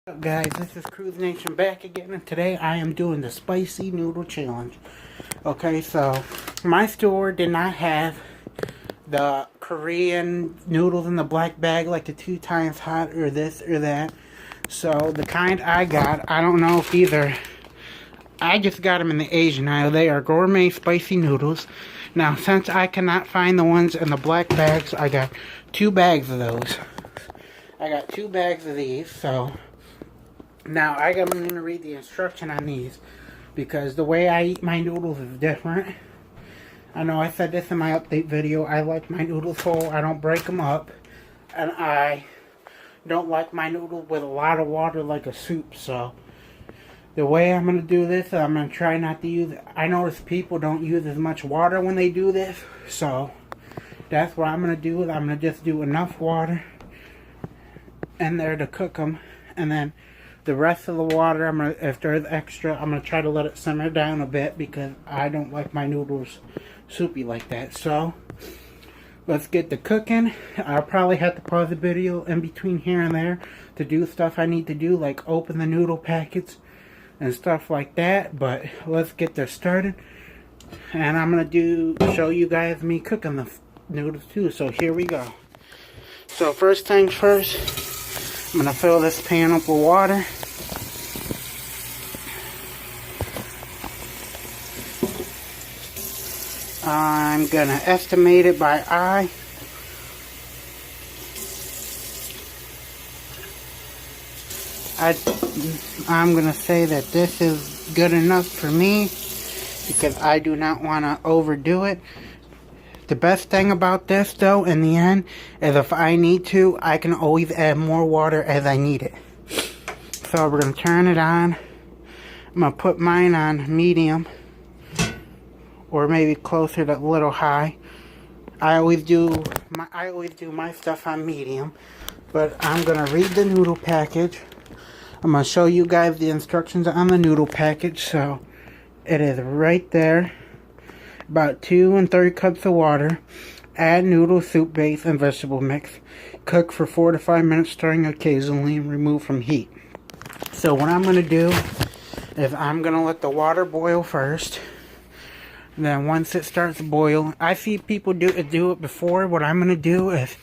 What's up guys, this is Cruise Nation back again, and today I am doing the spicy noodle challenge. Okay, so my store did not have the Korean noodles in the black bag, like the 2 times hot or this or that. So the kind I got, I don't know if either. I just got them in the Asian aisle. They are gourmet spicy noodles. Now, since I cannot find the ones in the black bags, I got 2 bags of those. I got 2 bags of these, so now I'm going to read the instruction on these because the way I eat my noodles is different. I know I said this in my update video. I like my noodles whole. I don't break them up. And I don't like my noodle with a lot of water like a soup. So the way I'm going to do this, I'm going to try not to use it. I notice people don't use as much water when they do this. So that's what I'm going to do. I'm going to just do enough water in there to cook them. And then the rest of the water, if there's extra, I'm going to try to let it simmer down a bit because I don't like my noodles soupy like that. So let's get to cooking. I'll probably have to pause the video in between here and there to do stuff I need to do, like open the noodle packets and stuff like that. But let's get this started. And I'm going to show you guys me cooking the noodles too. So here we go. So first things first, I'm going to fill this pan up with water. I'm going to estimate it by eye. I'm going to say that this is good enough for me because I do not want to overdo it. The best thing about this, though, in the end, is if I need to, I can always add more water as I need it. So we're going to turn it on. I'm going to put mine on medium, or maybe closer to a little high. I always do my stuff on medium, but I'm going to read the noodle package. I'm going to show you guys the instructions on the noodle package. So it is right there. About 2 1/3 cups of water. Add noodle soup base and vegetable mix. Cook for 4 to 5 minutes, stirring occasionally, and remove from heat. So what I'm going to do is I'm going to let the water boil first. And then once it starts to boil, I see people do it before. What I'm going to do is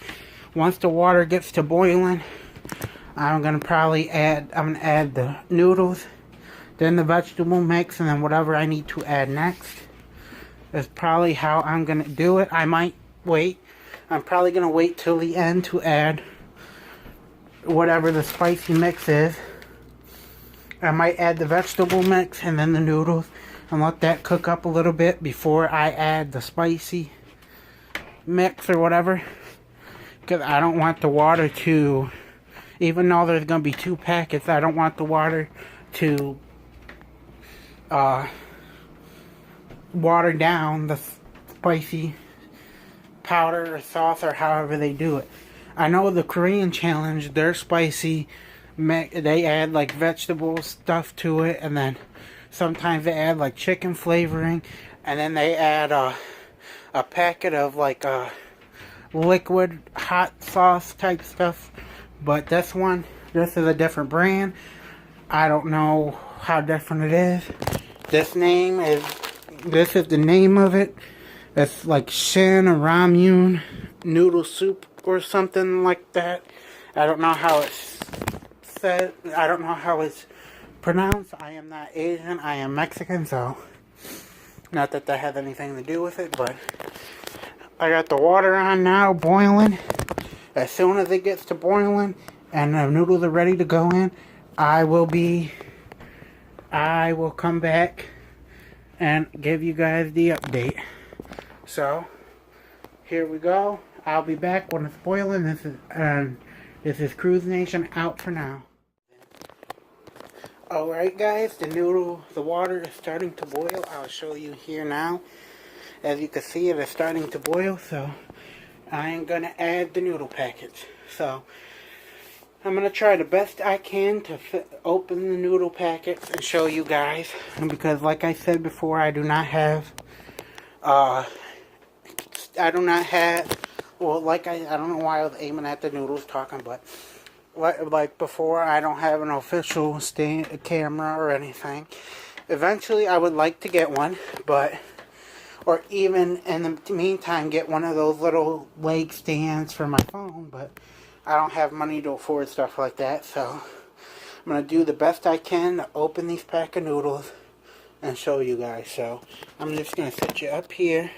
once the water gets to boiling, I'm going to add the noodles, then the vegetable mix, and then whatever I need to add next. That's probably how I'm going to do it. I might wait. I'm probably going to wait till the end to add whatever the spicy mix is. I might add the vegetable mix and then the noodles and let that cook up a little bit before I add the spicy mix or whatever. Because I don't want the water to, even though there's going to be 2 packets, I don't want the water to water down the spicy powder or sauce or however they do it. I know the Korean challenge, their spicy, they add like vegetable stuff to it, and then sometimes they add like chicken flavoring, and then they add a packet of like liquid hot sauce type stuff. But this is a different brand. I don't know how different it is. This is the name of it. It's like Shin or Ramyun noodle soup or something like that. I don't know how it's said. I don't know how it's pronounced. I am not Asian. I am Mexican, so not that that has anything to do with it. But I got the water on now, boiling. As soon as it gets to boiling and the noodles are ready to go in, I will come back and give you guys the update. So here we go. I'll be back when it's boiling. This is Cruise Nation out for now. Alright guys, the water is starting to boil. I'll show you here now. As you can see, it is starting to boil, so I am going to add the noodle packets. So I'm going to try the best I can to open the noodle packets and show you guys. And because like I said before, I don't know why I was aiming at the noodles talking, but like before, I don't have an official camera or anything. Eventually, I would like to get one, but, or even in the meantime, get one of those little leg stands for my phone, but I don't have money to afford stuff like that, so I'm going to do the best I can to open these pack of noodles and show you guys. So I'm just going to set you up here.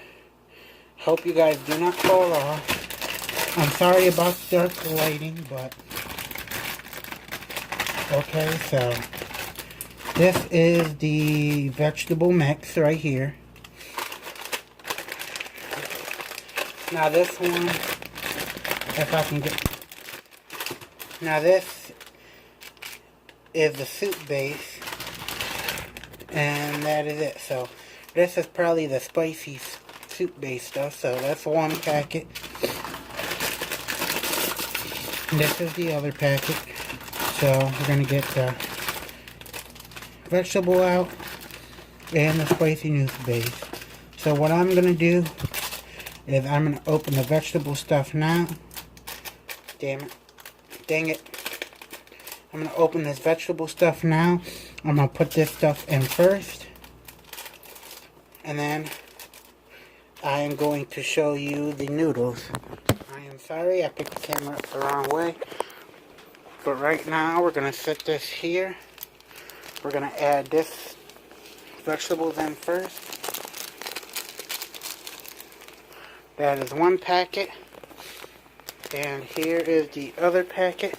Hope you guys do not fall off. I'm sorry about the dark lighting, but okay, so this is the vegetable mix right here. Now this one, if I can get, now this is the soup base, and that is it. So this is probably the spicy soup base stuff, so that's one packet. And this is the other packet. So we're going to get the vegetable out and the spicy noodle base. So what I'm going to do is I'm going to open the vegetable stuff now. Damn it. Dang it. I'm going to open this vegetable stuff now. I'm going to put this stuff in first. And then I am going to show you the noodles. I am sorry I picked the camera up the wrong way. But right now we're going to set this here. We're going to add this vegetables in first. That is one packet. And here is the other packet.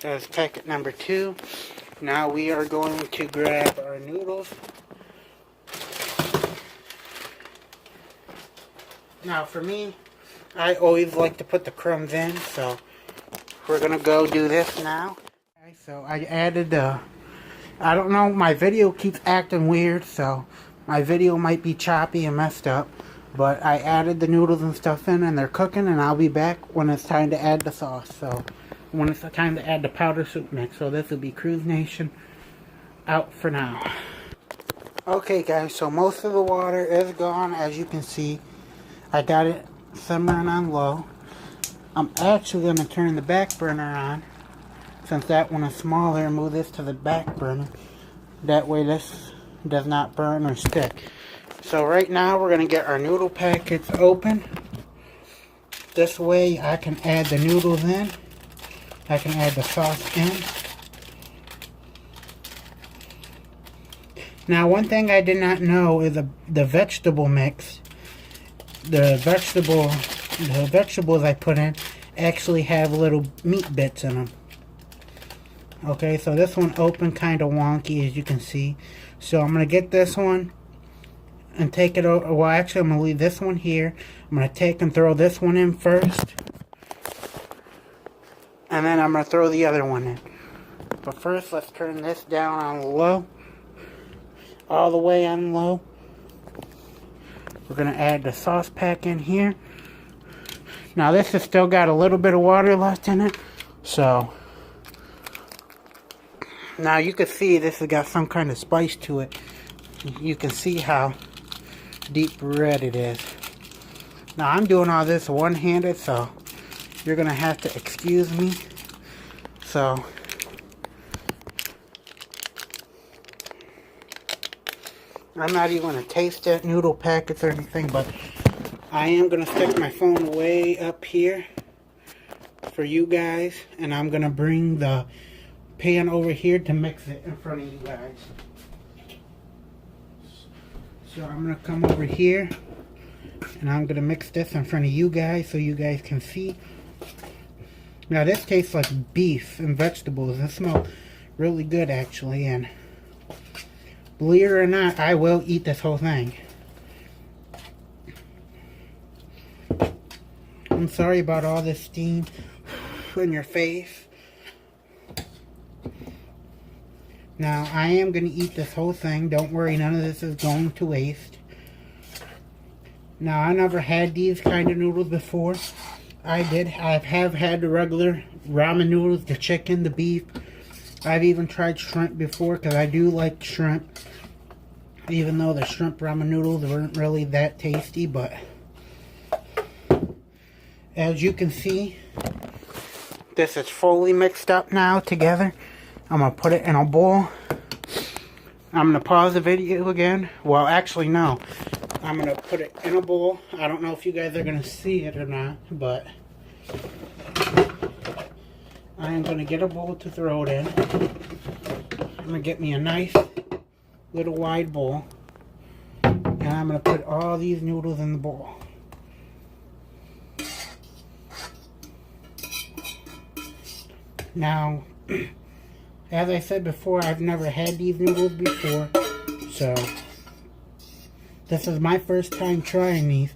That is packet number 2. Now we are going to grab our noodles. Now for me, I always like to put the crumbs in, so we're going to go do this now. Okay, so I added I don't know, my video keeps acting weird, so my video might be choppy and messed up. But I added the noodles and stuff in, and they're cooking, and I'll be back when it's time to add the sauce. So when it's time to add the powder soup mix. So this will be Cruise Nation out for now. Okay guys, so most of the water is gone, as you can see. I got it simmering on low. I'm actually going to turn the back burner on, since that one is smaller, and move this to the back burner. That way this does not burn or stick. So right now we're going to get our noodle packets open. This way I can add the noodles in. I can add the sauce in. Now one thing I did not know is the vegetable mix. The vegetables I put in actually have little meat bits in them. Okay, so this one opened kind of wonky, as you can see. So I'm going to get this one and take it over. Well, actually, I'm going to leave this one here. I'm going to take and throw this one in first. And then I'm going to throw the other one in. But first, let's turn this down on low. All the way on low. We're going to add the sauce pack in here. Now, this has still got a little bit of water left in it. So, now you can see this has got some kind of spice to it. You can see how deep red it is. Now I'm doing all this one-handed, so you're gonna have to excuse me. So I'm not even gonna taste that noodle packets or anything, but I am gonna stick my phone way up here for you guys, and I'm gonna bring the pan over here to mix it in front of you guys. So I'm going to come over here, and I'm going to mix this in front of you guys so you guys can see. Now this tastes like beef and vegetables. It smells really good actually, and believe it or not, I will eat this whole thing. I'm sorry about all this steam in your face. Now, I am going to eat this whole thing. Don't worry, none of this is going to waste. Now, I never had these kind of noodles before. I have had the regular ramen noodles, the chicken, the beef. I've even tried shrimp before, because I do like shrimp. Even though the shrimp ramen noodles weren't really that tasty, but As you can see, this is fully mixed up now together. I'm going to put it in a bowl. I'm going to pause the video again. Well, actually, no. I'm going to put it in a bowl. I don't know if you guys are going to see it or not, but I am going to get a bowl to throw it in. I'm going to get me a nice little wide bowl. And I'm going to put all these noodles in the bowl. Now, as I said before, I've never had these noodles before, so this is my first time trying these,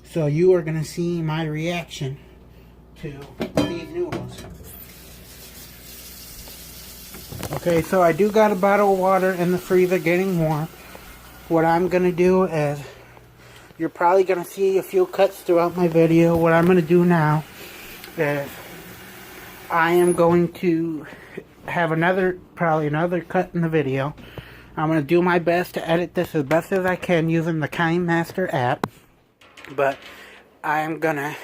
so you are going to see my reaction to these noodles. Okay, so I do got a bottle of water in the freezer getting warm. What I'm going to do is, you're probably going to see a few cuts throughout my video. What I'm going to do now is I am going to have probably another cut in the video. I'm going to do my best to edit this as best as I can using the KineMaster app. But I'm going to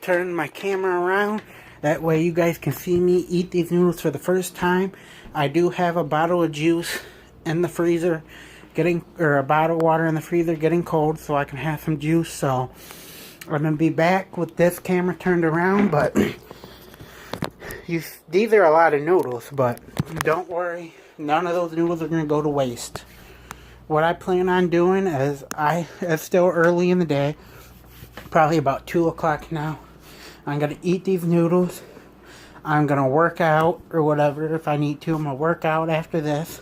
turn my camera around. That way you guys can see me eat these noodles for the first time. I do have a bottle of juice in the freezer, or a bottle of water in the freezer getting cold so I can have some juice. So I'm going to be back with this camera turned around, but these are a lot of noodles, but don't worry, none of those noodles are going to go to waste. What I plan on doing is, it's still early in the day, probably about 2 o'clock now. I'm going to eat these noodles. I'm going to work out or whatever if I need to. I'm going to work out after this.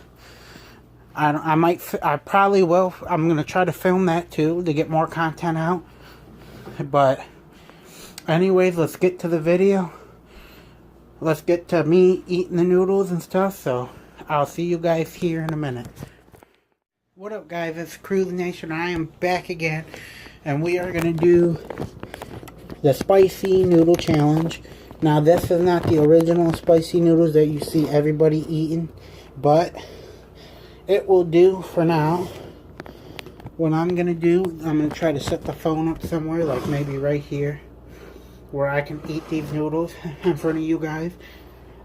I probably will. I'm going to try to film that too to get more content out. But anyways, let's get to the video. Let's get to me eating the noodles and stuff. So I'll see you guys here in a minute. What up, guys? It's Cruise Nation. I am back again, and we are going to do the spicy noodle challenge. Now, this is not the original spicy noodles that you see everybody eating, but it will do for now. What I'm going to do, I'm going to try to set the phone up somewhere, like maybe right here, where I can eat these noodles in front of you guys.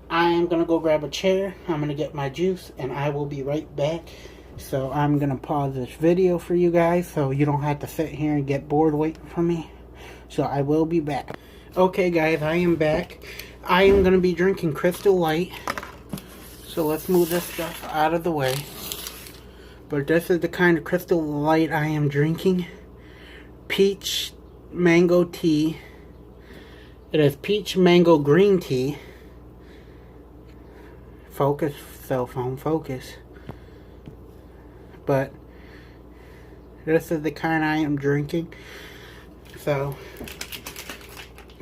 I am going to go grab a chair. I'm going to get my juice, and I will be right back. So I'm going to pause this video for you guys so you don't have to sit here and get bored waiting for me. So I will be back. Okay, guys, I am back. I am going to be drinking Crystal Light. So let's move this stuff out of the way. But this is the kind of Crystal Light I am drinking. Peach mango tea. It is peach mango green tea. Focus, cell phone, focus. But this is the kind I am drinking. So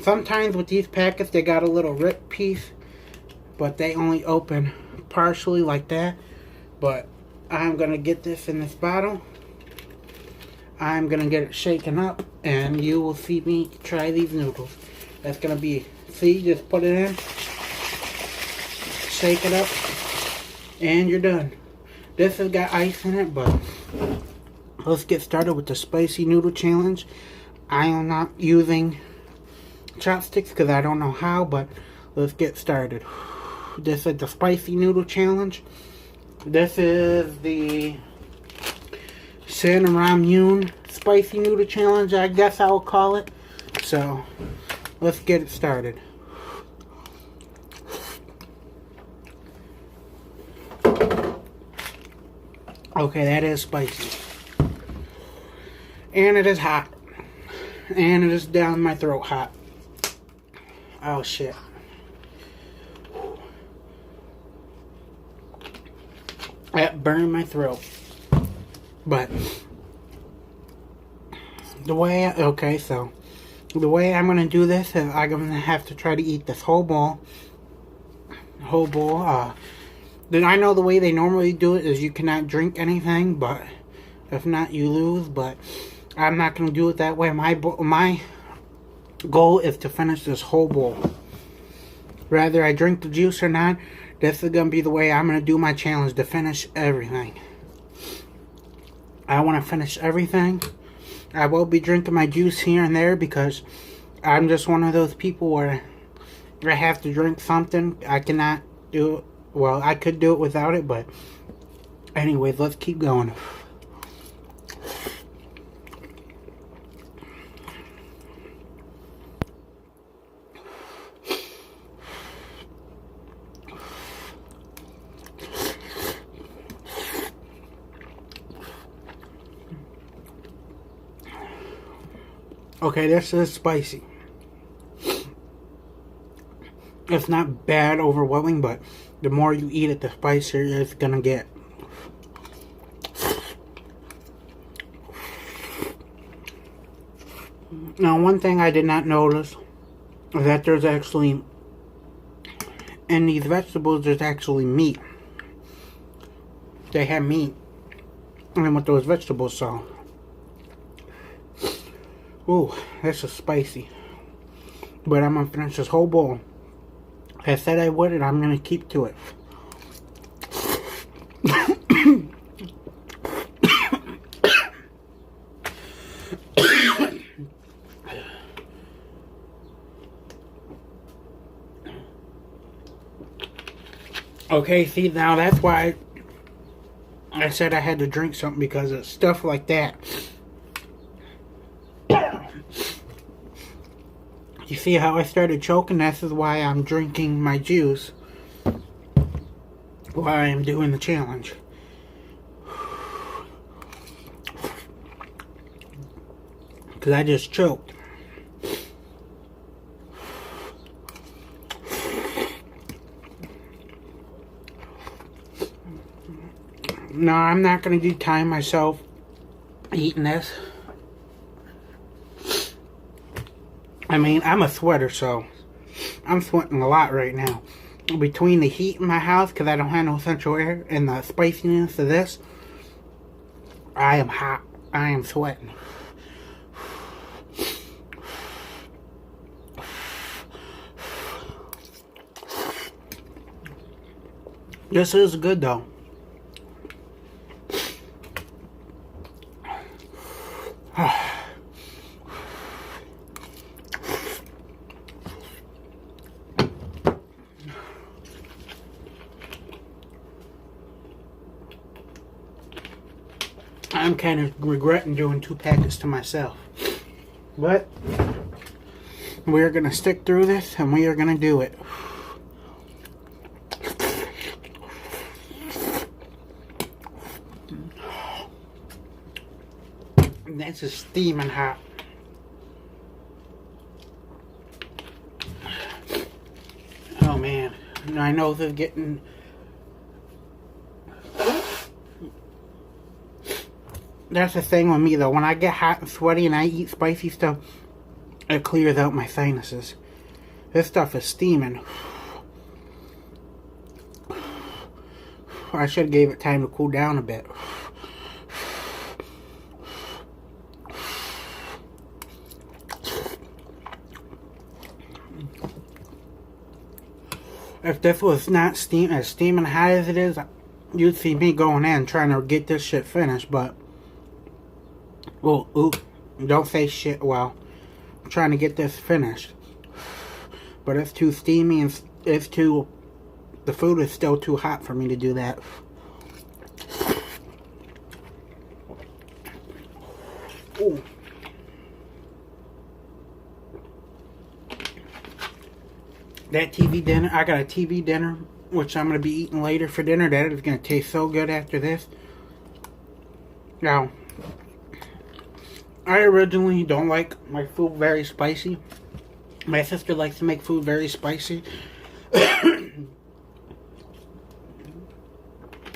sometimes with these packets they got a little rip piece, but they only open partially like that. But I'm gonna get this in this bottle. I'm gonna get it shaken up, and you will see me try these noodles. That's gonna be, see, just put it in, shake it up, and you're done. This has got ice in it, but let's get started with the spicy noodle challenge. I am not using chopsticks because I don't know how, but let's get started. This is the spicy noodle challenge. This is the Shin and Ramyun spicy noodle challenge, I guess I will call it. So let's get it started. Okay, that is spicy. And it is hot. And it is down my throat hot. Oh shit. That burned my throat. But the way the way I'm gonna do this is I'm gonna have to try to eat this whole bowl. Then I know the way they normally do it is you cannot drink anything, but if not, you lose. But I'm not going to do it that way. My goal is to finish this whole bowl. Whether I drink the juice or not, this is going to be the way I'm going to do my challenge, to finish everything. I want to finish everything. I will be drinking my juice here and there because I'm just one of those people where I have to drink something. I cannot do it. Well, I could do it without it, but anyways, let's keep going. Okay, this is spicy. It's not bad overwhelming, but the more you eat it, the spicier it's gonna get. Now, one thing I did not notice is that there's actually, in these vegetables, there's actually meat. They have meat in with those vegetables, so. Ooh, this is spicy. But I'm gonna finish this whole bowl. I said I would, and I'm gonna keep to it. Okay, see, now that's why I said I had to drink something, because of stuff like that. You see how I started choking? This is why I'm drinking my juice while I am doing the challenge. Because I just choked. No, I'm not going to time myself eating this. I mean, I'm a sweater, so I'm sweating a lot right now. Between the heat in my house, because I don't have no central air, and the spiciness of this, I am hot. I am sweating. This is good, though. I'm kind of regretting doing 2 packets to myself. But we're going to stick through this, and we are going to do it. This is steaming hot. Oh man, I know this is getting... That's the thing with me though, when I get hot and sweaty and I eat spicy stuff, it clears out my sinuses. This stuff is steaming. I should have gave it time to cool down a bit. If this was not as steaming hot as it is, you'd see me going in trying to get this shit finished, but... Well, oop, don't say shit, well, I'm trying to get this finished. But it's too steamy and it's too... The food is still too hot for me to do that. Ooh. That TV dinner, I got a TV dinner, which I'm going to be eating later for dinner. That is going to taste so good after this. Now, I originally don't like my food very spicy. My sister likes to make food very spicy.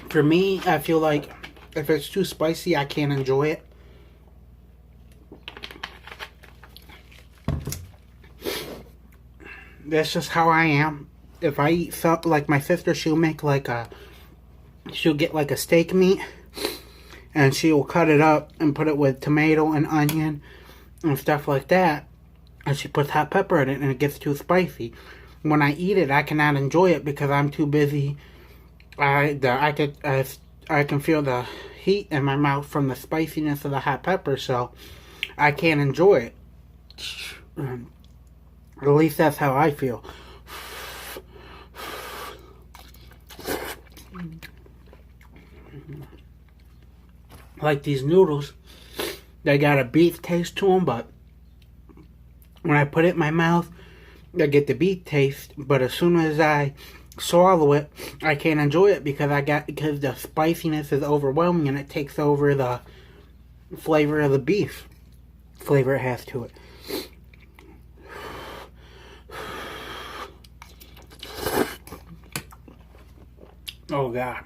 For me, I feel like if it's too spicy, I can't enjoy it. That's just how I am. If I eat something, like my sister, she'll make like she'll get like a steak meat, and she'll cut it up and put it with tomato and onion and stuff like that, and she puts hot pepper in it, and it gets too spicy. When I eat it, I cannot enjoy it because I'm too busy. I can feel the heat in my mouth from the spiciness of the hot pepper, so I can't enjoy it. At least that's how I feel. Like these noodles, they got a beef taste to them, but when I put it in my mouth, I get the beef taste. But as soon as I swallow it, I can't enjoy it because the spiciness is overwhelming and it takes over the flavor of the beef flavor it has to it. Oh God.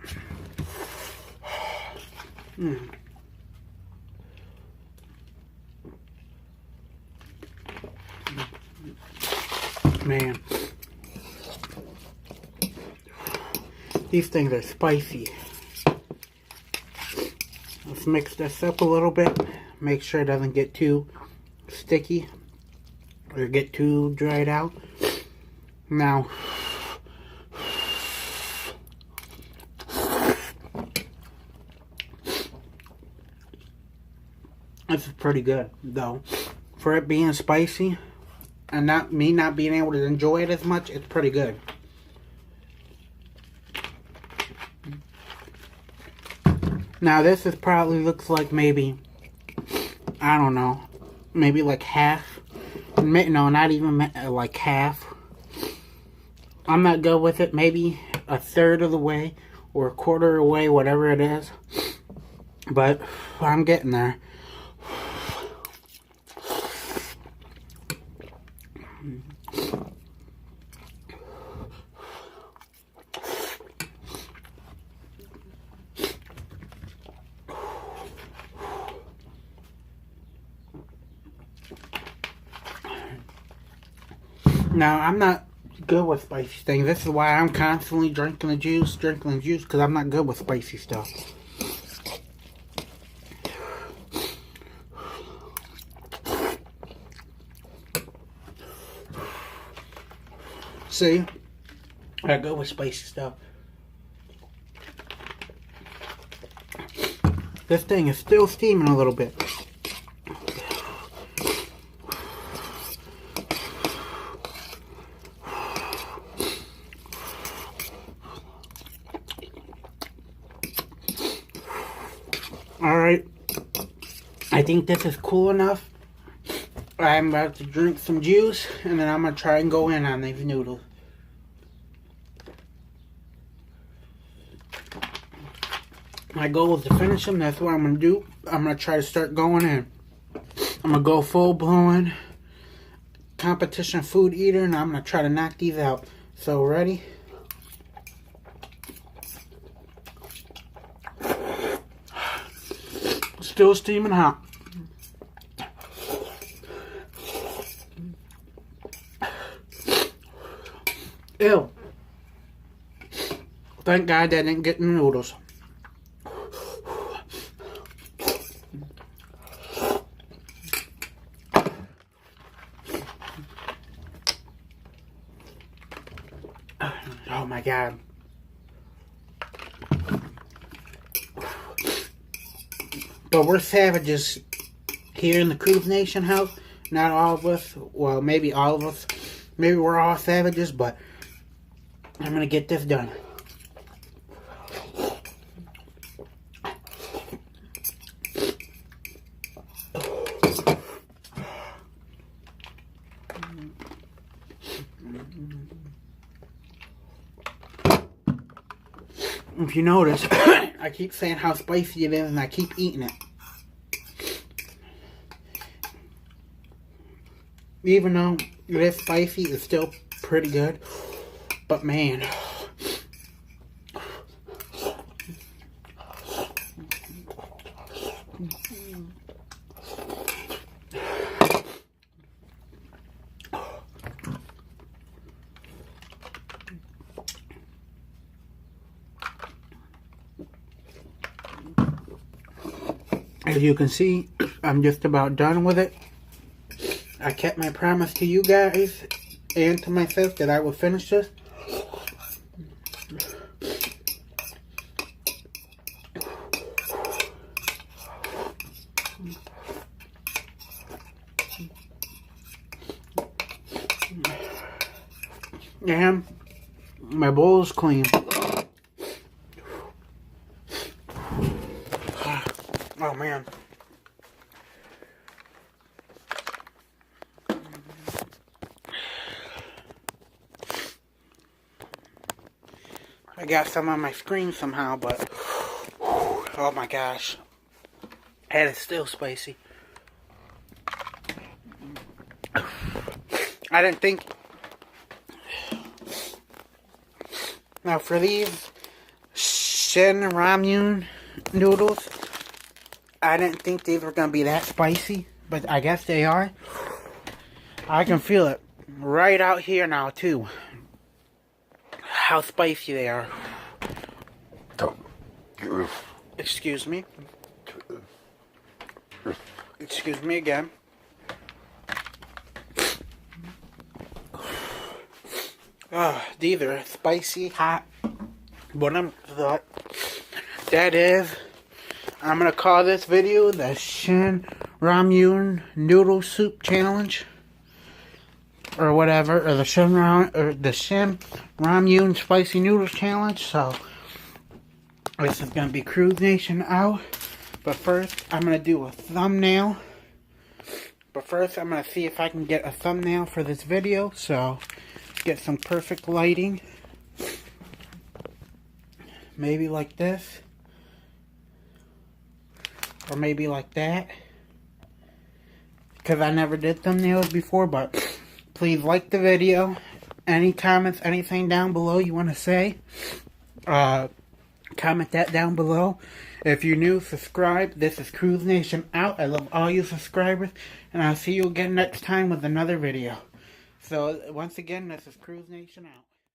Man, these things are spicy. Let's mix this up a little bit. Make sure it doesn't get too sticky or get too dried out. Now, this is pretty good though. For it being spicy and not being able to enjoy it as much, it's pretty good. Now this is probably looks like maybe, I don't know, maybe like half. No, not even like half. I'm not good with it. Maybe a third of the way or a quarter of the way, whatever it is. But I'm getting there. Now, I'm not good with spicy things. This is why I'm constantly drinking the juice, because I'm not good with spicy stuff. See? I go with spicy stuff. This thing is still steaming a little bit. Alright, I think this is cool enough. I'm about to drink some juice, and then I'm going to try and go in on these noodles. My goal is to finish them. That's what I'm going to do. I'm going to try to start going in. I'm going to go full-blown competition food eater, and I'm going to try to knock these out. So, ready? Still steaming hot. Ew. Thank God I didn't get the noodles. Oh my God. But we're savages here in the Cruise Nation house. Not all of us. Well, maybe all of us. Maybe we're all savages, but I'm going to get this done. If you notice, I keep saying how spicy it is, and I keep eating it. Even though it is spicy, it's still pretty good. But man, as you can see, I'm just about done with it. I kept my promise to you guys and to myself that I would finish this. And my bowl is clean. Oh man. I got some on my screen somehow, but oh my gosh. And it's still spicy. I didn't think. Now for these Shin Ramyun noodles, I didn't think these were going to be that spicy, but I guess they are. I can feel it right out here now too. How spicy they are. Excuse me. Excuse me again. Oh, these are spicy, hot. But I'm gonna call this video the Shin Ramyun Noodle Soup Challenge, or whatever, or the Shin Ramyun Spicy Noodles Challenge. So this is gonna be Cruise Nation out. But first, I'm gonna do a thumbnail. But first, I'm gonna see if I can get a thumbnail for this video. So get some perfect lighting. Maybe like this. Or maybe like that. Because I never did thumbnails before. But please like the video. Any comments, anything down below you want to say. Comment that down below. If you're new, subscribe. This is Cruise Nation out. I love all you subscribers. And I'll see you again next time with another video. So, once again, this is Cruise Nation out.